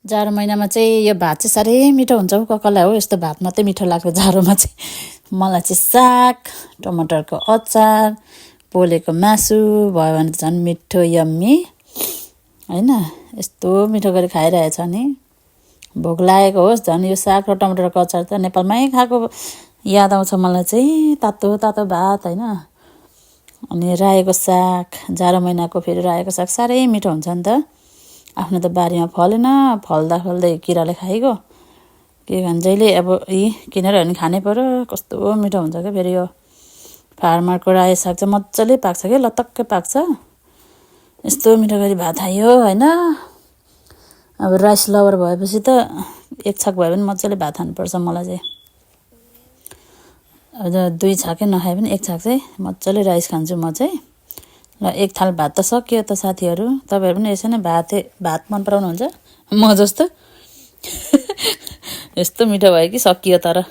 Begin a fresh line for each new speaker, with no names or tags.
जाडो महिनामा चाहिँ यो भात चाहिँ साह्रै मिठो हुन्छ हौ ककलाई हो यस्तो भात मात्रै मिठो लाग्छ जाडोमा चाहिँ मलाई चाहिँ साग टमाटरको अचार पोलेको मासु भयो भने झन् मिठो यम्मी हैन यस्तो मिठो गरी खाइरहेछ नि भोक लागेको होस् झन् यो साग र टमाटरको अचार त नेपालमै खाएको याद आउँछ मलाई चाहिँ तातो तातो भात हैन अनि रायोको साग जाडो महिनाको फेरि रायोको साग साह्रै मिठो हुन्छ नि त आफ्नो त बारीमा फलेन फल्दा फल्दै किराले खाइगयो के भन्छ अब किनेर पनि खानै पर्यो कस्तो मिठो हुन्छ क्या फेरि यो फार्मरको रायो साग चाहिँ मजाले पाक्छ क्या लतक्कै पाक्छ यस्तो मिठो गरी भात खायो हैन अब राइस लभर भएपछि त एक छाक भए पनि मजाले भात खानुपर्छ मलाई चाहिँ अब दुई छाकै नखाए पनि एक छाक चाहिँ मजाले राइस खान्छु म चाहिँ ल एक थाल भात त सकियो त साथीहरू तपाईहरु पनि यसै नै भात मन पराउनुहुन्छ म जस्तो यस्तो मिठो भयो कि सकियो तर